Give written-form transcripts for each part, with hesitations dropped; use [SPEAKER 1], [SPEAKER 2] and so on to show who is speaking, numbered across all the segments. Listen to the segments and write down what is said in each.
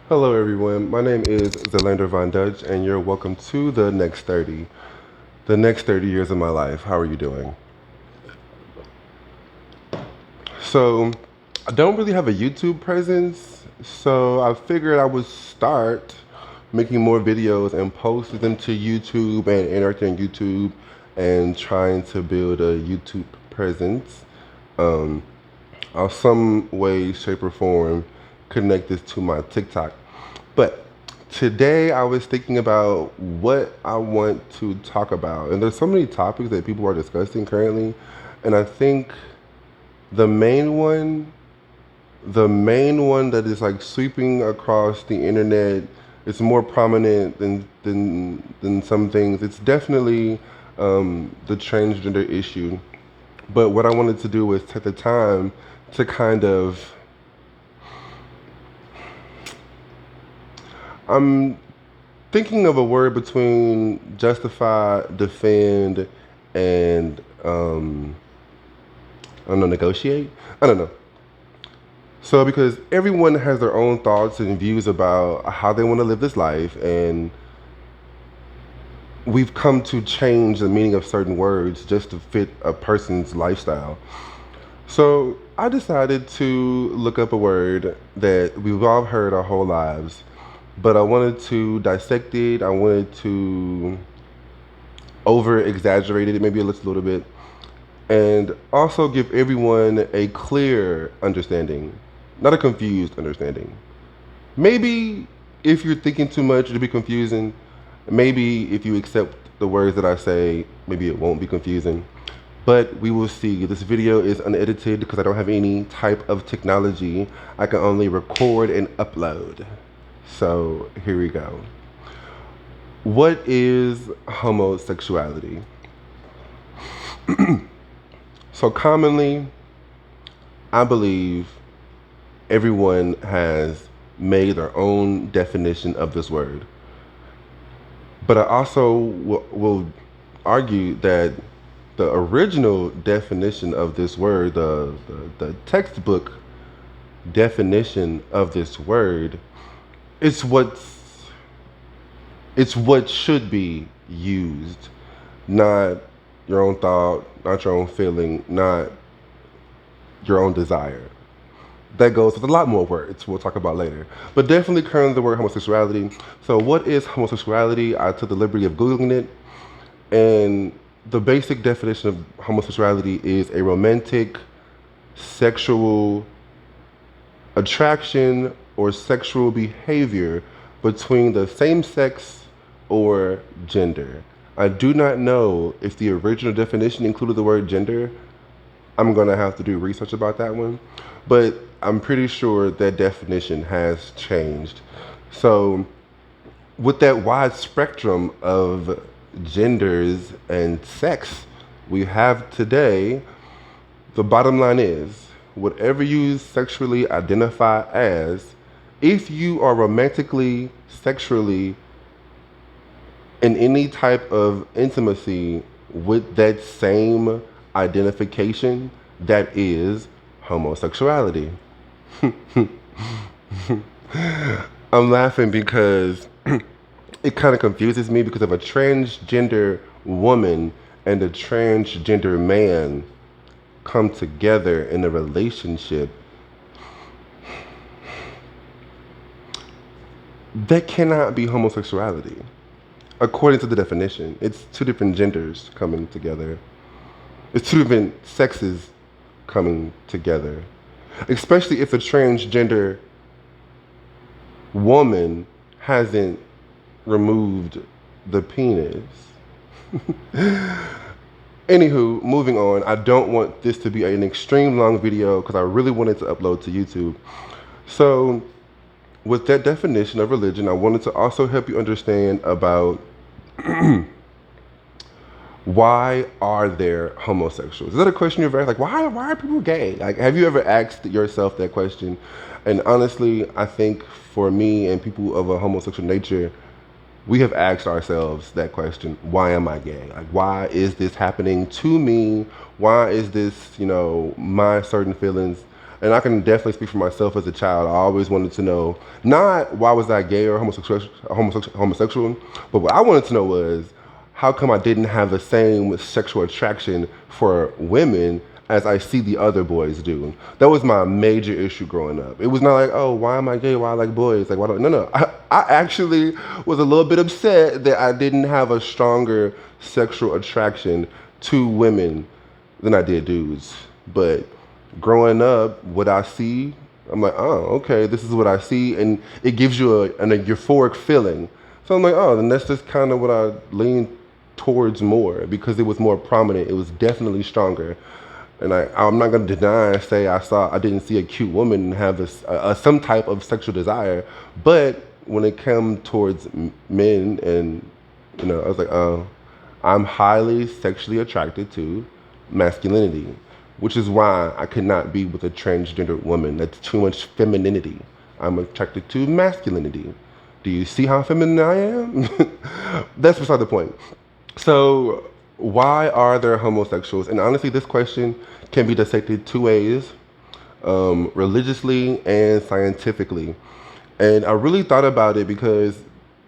[SPEAKER 1] Hello, everyone. My name is Zelander Von Dutch, and you're welcome to the next 30 years of my life. How are you doing? So, I don't really have a YouTube presence, so I figured I would start making more videos and post them to YouTube and interacting on YouTube and trying to build a YouTube presence. Um, I'll some way, shape, or form connect this to my TikTok. But today I was thinking about what I want to talk about. And there's so many topics that people are discussing currently. And I think the main one, the main one that is like sweeping across the internet, it's more prominent than some things. It's definitely the transgender issue. But what I wanted to do was take the time to kind of I'm thinking of a word between justify, defend, and I don't know, negotiate. I don't know. So because everyone has their own thoughts and views about how they want to live this life, and we've come to change the meaning of certain words just to fit a person's lifestyle. So I decided to look up a word that we've all heard our whole lives, but I wanted to dissect it. I wanted to over exaggerate it maybe a little bit, and also give everyone a clear understanding, not a confused understanding. Maybe if you're thinking too much, it'll be confusing. Maybe if you accept the words that I say, maybe it won't be confusing. But we will see. This video is unedited because I don't have any type of technology. I can only record and upload. So here we go. What is homosexuality? So commonly, I believe everyone has made their own definition of this word. But I also will argue that the original definition of this word, the textbook definition of this word, it's what's it's what should be used, not your own thought, not your own feeling, not your own desire. That goes with a lot more words we'll talk about later. But definitely currently the word homosexuality. So what is homosexuality? I took the liberty of Googling it. And the basic definition of homosexuality is a romantic sexual attraction or sexual behavior between the same sex or gender. I do not know if the original definition included the word gender. I'm going to have to do research about that one. But I'm pretty sure that definition has changed. So, with that wide spectrum of genders and sex we have today, the bottom line is whatever you sexually identify as, if you are romantically, sexually, in any type of intimacy with that same identification, that is homosexuality. I'm laughing because it kind of confuses me because of a transgender woman and a transgender man come together in a relationship. That cannot be homosexuality. According to the definition, it's two different genders coming together. It's two different sexes coming together. Especially if the transgender woman hasn't removed the penis. Anywho, moving on. I don't want this to be an extreme long video because I really wanted to upload to YouTube. So, with that definition of religion, I wanted to also help you understand about why are there homosexuals? Is that a question you've asked? Like, why are people gay? Like, have you ever asked yourself that question? And honestly, I think for me and people of a homosexual nature, we have asked ourselves that question: why am I gay? Like, why is this happening to me? Why is this, my certain feelings? And I can definitely speak for myself as a child. I always wanted to know not why was I gay or homosexual, but what I wanted to know was how come I didn't have the same sexual attraction for women as I see the other boys do. That was my major issue growing up. It was not like, oh, why am I gay? Why I like boys? Like, why don't? No. I actually was a little bit upset that I didn't have a stronger sexual attraction to women than I did dudes. But growing up, what I see, I'm like, oh, okay, this is what I see, and it gives you an euphoric feeling. So I'm like, oh, then that's just kind of what I lean towards more because it was more prominent. It was definitely stronger. And I'm not gonna deny and say I didn't see a cute woman and have some type of sexual desire, but when it came towards men, and I was like, oh, I'm highly sexually attracted to masculinity, which is why I could not be with a transgender woman. That's too much femininity. I'm attracted to masculinity. Do you see how feminine I am? That's beside the point. So, why are there homosexuals? And honestly, this question can be dissected two ways, religiously and scientifically. And I really thought about it because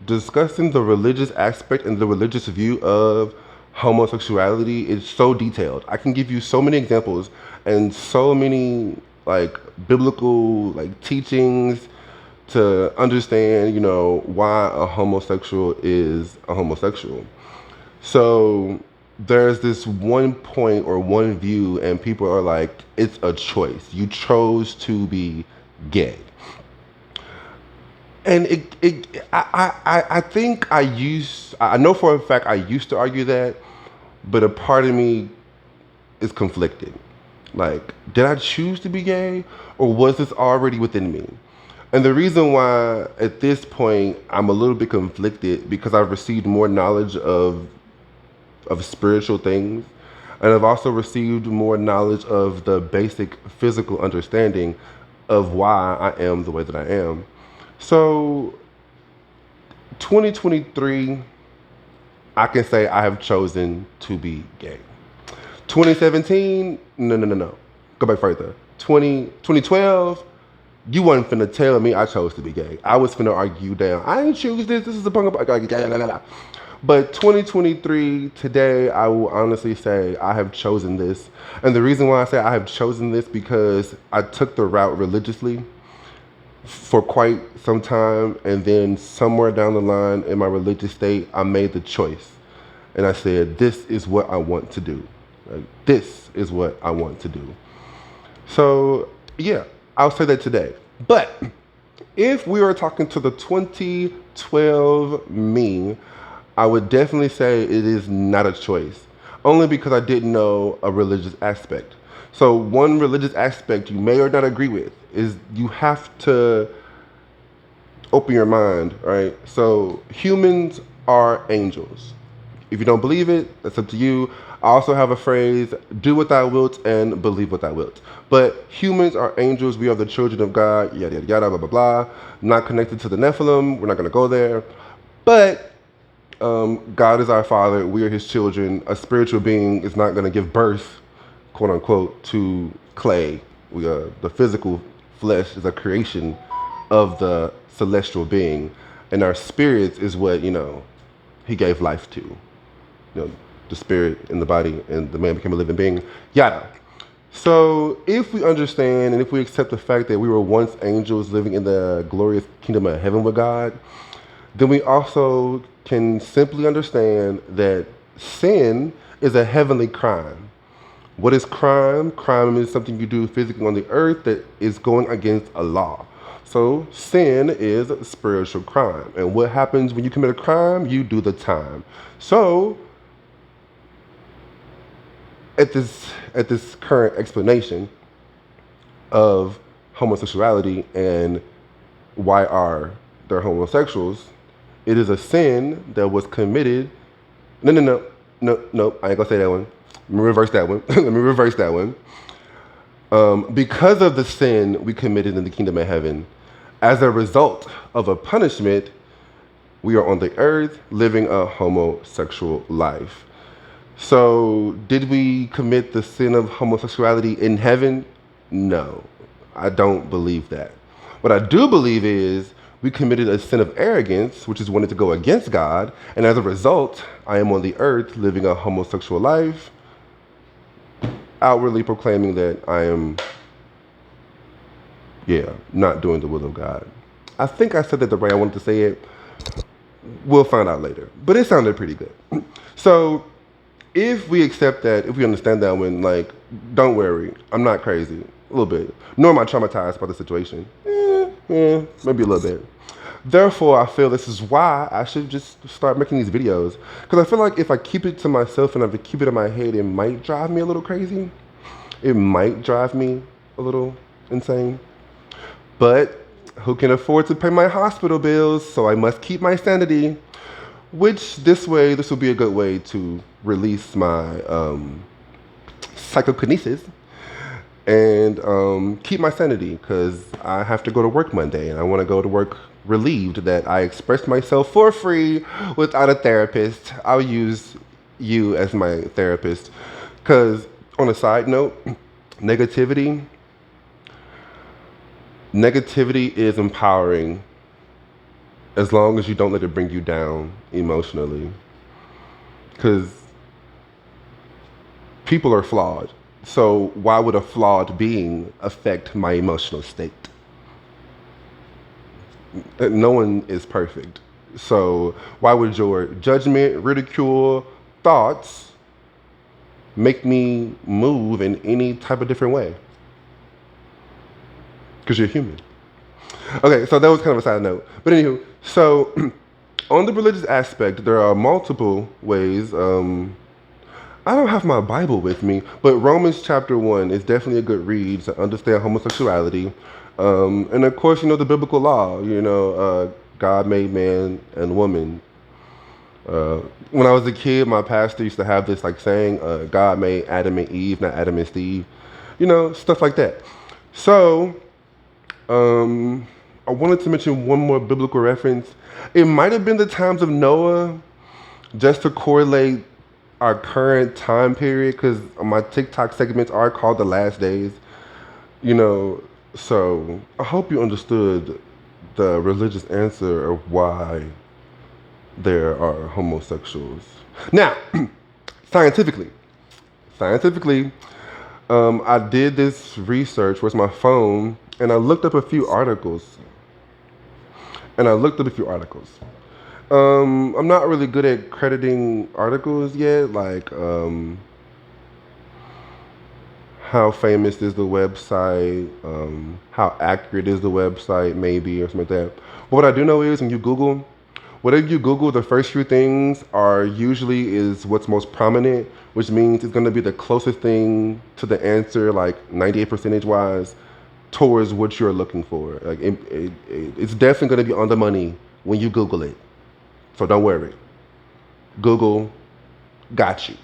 [SPEAKER 1] discussing the religious aspect and the religious view of homosexuality is so detailed. I can give you so many examples and so many like biblical like teachings to understand, why a homosexual is a homosexual. So there's this one point or one view, and people are like, it's a choice. You chose to be gay. And I think I know for a fact I used to argue that, but a part of me is conflicted. Like, did I choose to be gay, or was this already within me? And the reason why at this point I'm a little bit conflicted because I've received more knowledge of spiritual things, and I've also received more knowledge of the basic physical understanding of why I am the way that I am. So 2023, I can say I have chosen to be gay. 2017, no. Go back further. 2012, you wasn't finna tell me I chose to be gay. I was finna argue you down. I didn't choose this. This is a punk. But 2023, today, I will honestly say I have chosen this. And the reason why I say I have chosen this because I took the route religiously for quite some time, and then somewhere down the line in my religious state, I made the choice. And I said, this is what I want to do. Like, this is what I want to do. So, yeah, I'll say that today. But if we were talking to the 2012 me, I would definitely say it is not a choice, only because I didn't know a religious aspect. So one religious aspect you may or not agree with is you have to open your mind, right? So humans are angels. If you don't believe it, that's up to you. I also have a phrase, do what thou wilt and believe what thou wilt. But humans are angels, we are the children of God, yada, yada, yada, blah, blah, blah. Not connected to the Nephilim, we're not gonna go there. But God is our father, we are his children. A spiritual being is not gonna give birth, quote unquote, to clay. The physical flesh is a creation of the celestial being. And our spirits is what, he gave life to. The spirit in the body, and the man became a living being, yada. So if we understand and if we accept the fact that we were once angels living in the glorious kingdom of heaven with God, then we also can simply understand that sin is a heavenly crime. What is crime? Crime is something you do physically on the earth that is going against a law. So sin is spiritual crime. And what happens when you commit a crime? You do the time. So at this current explanation of homosexuality and why are there homosexuals, it is a sin that was committed. No, I ain't gonna say that one. Let me reverse that one. Because of the sin we committed in the kingdom of heaven, as a result of a punishment, we are on the earth living a homosexual life. So, did we commit the sin of homosexuality in heaven? No. I don't believe that. What I do believe is we committed a sin of arrogance, which is wanting to go against God, and as a result, I am on the earth living a homosexual life, outwardly proclaiming that I am, not doing the will of God. I think I said that the way I wanted to say it. We'll find out later. But it sounded pretty good. So if we accept that, if we understand that when, like, don't worry, I'm not crazy. A little bit. Nor am I traumatized by the situation. Maybe a little bit. Therefore, I feel this is why I should just start making these videos. Because I feel like if I keep it to myself and if I keep it in my head, it might drive me a little crazy. It might drive me a little insane. But who can afford to pay my hospital bills? So I must keep my sanity. Which this will be a good way to release my psychokinesis and keep my sanity, because I have to go to work Monday and I want to go to work relieved that I expressed myself for free without a therapist. I'll use you as my therapist, because on a side note, negativity is empowering as long as you don't let it bring you down emotionally. Because people are flawed. So why would a flawed being affect my emotional state? No one is perfect. So why would your judgment, ridicule, thoughts make me move in any type of different way? Because you're human. Okay, so that was kind of a side note. But anywho, so on the religious aspect, there are multiple ways. I don't have my Bible with me, but Romans chapter 1 is definitely a good read to understand homosexuality. And of course, the biblical law, God made man and woman. When I was a kid, my pastor used to have this like saying, God made Adam and Eve, not Adam and Steve. Stuff like that. So, I wanted to mention one more biblical reference. It might have been the times of Noah, just to correlate our current time period, because my TikTok segments are called The Last Days. So I hope you understood the religious answer of why there are homosexuals. Now, scientifically, I did this research with my phone, and I looked up a few articles. I'm not really good at crediting articles yet, like how famous is the website, how accurate is the website, maybe, or something like that. But what I do know is when you Google, whatever you Google, the first few things are usually is what's most prominent, which means it's going to be the closest thing to the answer, like 98% wise, towards what you're looking for. Like it's definitely going to be on the money when you Google it. So don't worry. Google got you.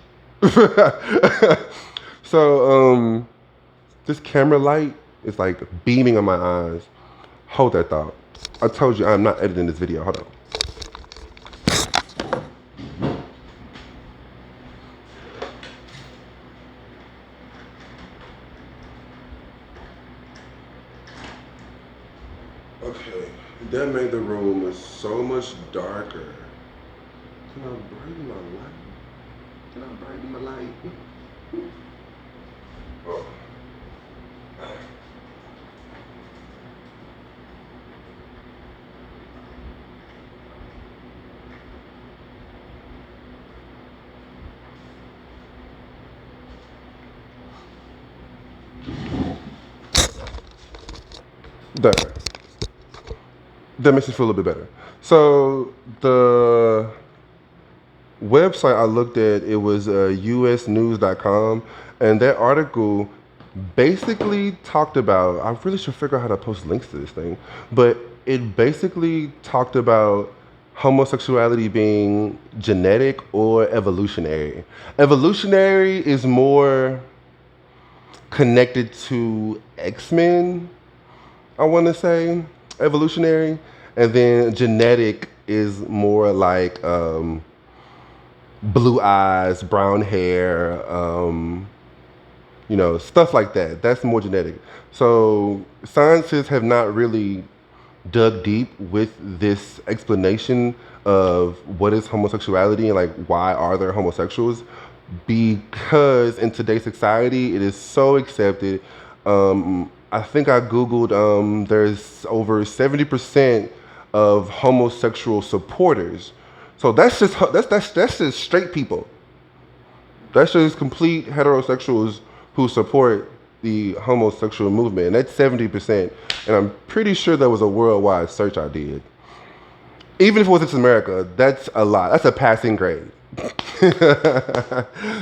[SPEAKER 1] So this camera light is like beaming on my eyes. Hold that thought. I told you I'm not editing this video. Hold on. Okay, that made the room so much darker. Can I brighten my light? Oh. There. That makes me feel a little bit better. So the website I looked at, it was usnews.com, and that article basically talked about, I really should figure out how to post links to this thing, but it basically talked about homosexuality being genetic or evolutionary. Evolutionary is more connected to X-Men, I want to say, evolutionary, and then genetic is more like blue eyes, brown hair, Stuff like that. That's more genetic. So scientists have not really dug deep with this explanation of what is homosexuality and like why are there homosexuals, because in today's society it is so accepted. I think I googled, there's over 70% of homosexual supporters. So that's just straight people. That's just complete heterosexuals who support the homosexual movement, and that's 70%. And I'm pretty sure that was a worldwide search I did. Even if it was just America, that's a lot. That's a passing grade.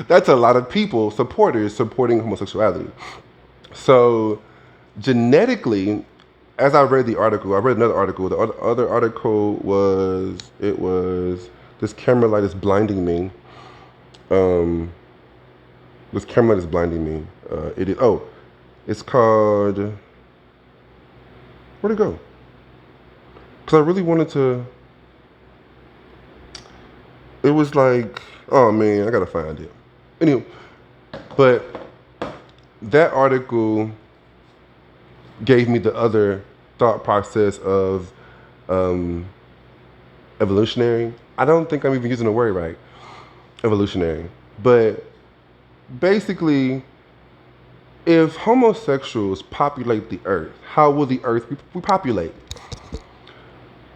[SPEAKER 1] That's a lot of people, supporters, supporting homosexuality. So genetically, as I read the article, I read another article. The other article was, it was, this camera light is blinding me. Um, this camera light is blinding me. It's called, where'd it go? Because I really wanted to, it was like, oh man, I gotta find it. Anyway, but that article gave me the other thought process of evolutionary. I don't think I'm even using the word right, evolutionary. But basically, if homosexuals populate the earth, how will the earth repopulate?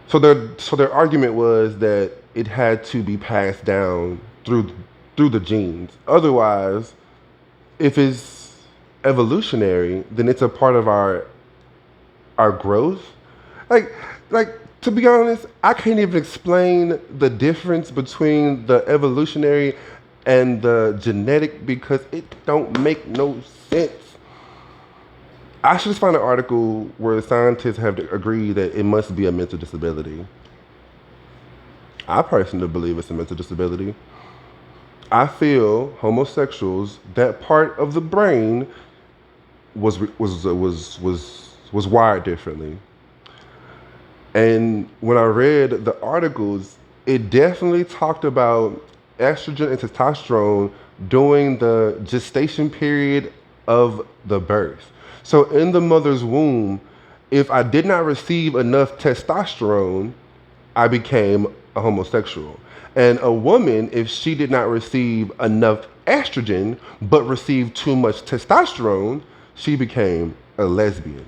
[SPEAKER 1] So their argument was that it had to be passed down through the genes. Otherwise, if it's evolutionary, then it's a part of our growth. Like like to be honest, I can't even explain the difference between the evolutionary and the genetic because it don't make no sense. I should just find an article where scientists have agreed that it must be a mental disability. I personally believe it's a mental disability. I feel homosexuals, that part of the brain was wired differently. And when I read the articles, it definitely talked about estrogen and testosterone during the gestation period of the birth. So in the mother's womb, if I did not receive enough testosterone, I became a homosexual. And a woman, if she did not receive enough estrogen but received too much testosterone, she became a lesbian.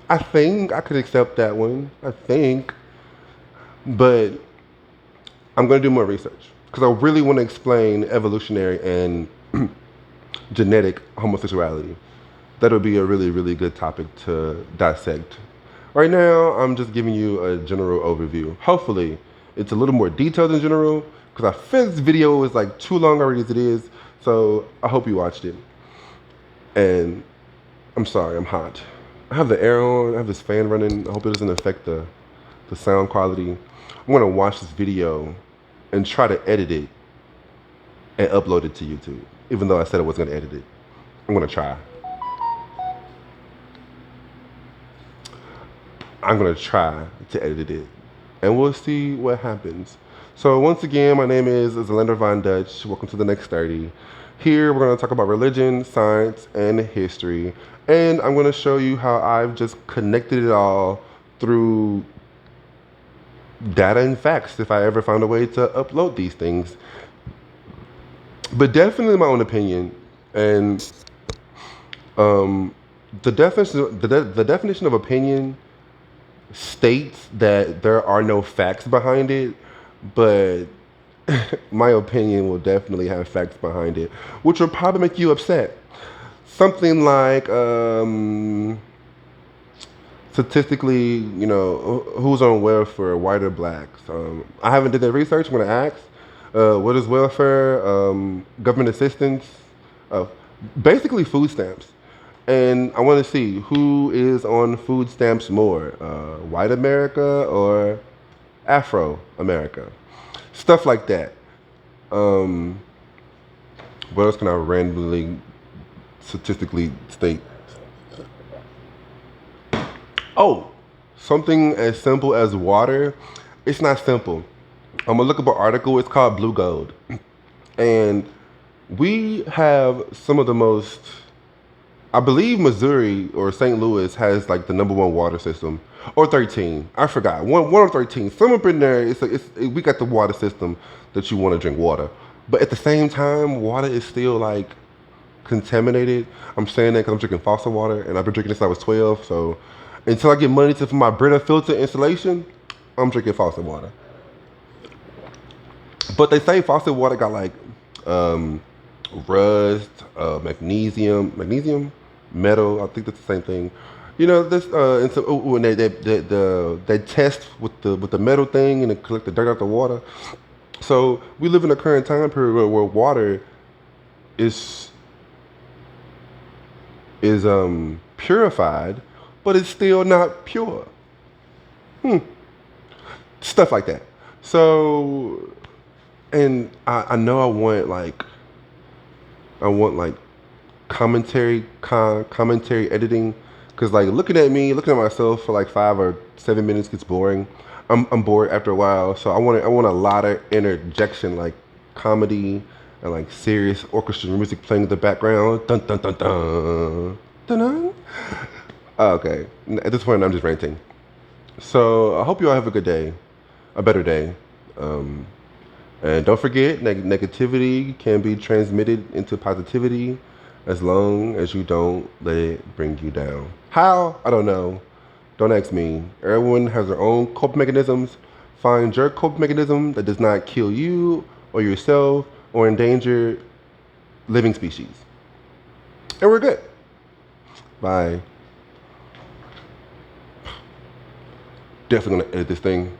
[SPEAKER 1] I think I could accept that one. I think. But I'm going to do more research because I really want to explain evolutionary and genetic homosexuality. That'll be a really, really good topic to dissect. Right now, I'm just giving you a general overview. Hopefully, it's a little more detailed in general because I feel this video is like too long already as it is. So I hope you watched it. And I'm sorry, I'm hot. I have the air on, I have this fan running. I hope it doesn't affect the sound quality. I'm gonna watch this video and try to edit it and upload it to YouTube. Even though I said I wasn't gonna edit it. I'm gonna try. I'm gonna try to edit it. And we'll see what happens. So once again, my name is Zelander Von Dutch. Welcome to the Next 30. Here we're gonna talk about religion, science, and history. And I'm gonna show you how I've just connected it all through data and facts if I ever found a way to upload these things. But definitely my own opinion. And the definition of opinion states that there are no facts behind it, but my opinion will definitely have facts behind it, which will probably make you upset. Something like statistically, who's on welfare, white or blacks. I haven't did that research. I'm gonna ask, what is welfare? Government assistance, basically food stamps. And I want to see who is on food stamps more, white America or Afro America. Stuff like that. What else can I randomly, statistically state? Oh, something as simple as water. It's not simple. I'm gonna look up an article. It's called Blue Gold, and we have some of the most. I believe Missouri or St. Louis has like the number one water system, or 13. I forgot one or 13. Some up in there. We got the water system that you want to drink water, but at the same time, water is still like contaminated. I'm saying that because I'm drinking faucet water, and I've been drinking this since I was 12. So until I get money for my Brita filter installation, I'm drinking faucet water. But they say faucet water got like um, rust, magnesium, metal. I think that's the same thing. You know, this and so when they test with the metal thing and they collect the dirt out the water. So we live in a current time period where water is purified, but it's still not pure. Stuff like that. So, and I know I want like commentary editing, because like looking at myself for like 5 or 7 minutes gets boring. I'm bored after a while, so I want a lot of interjection, like comedy and like serious orchestral music playing in the background. Dun dun dun dun dun dun. Okay, at this point I'm just ranting. So I hope you all have a good day, a better day. Um, and don't forget, negativity can be transmitted into positivity as long as you don't let it bring you down. How? I don't know. Don't ask me. Everyone has their own coping mechanisms. Find your coping mechanism that does not kill you or yourself or endanger living species. And we're good. Bye. Definitely gonna edit this thing.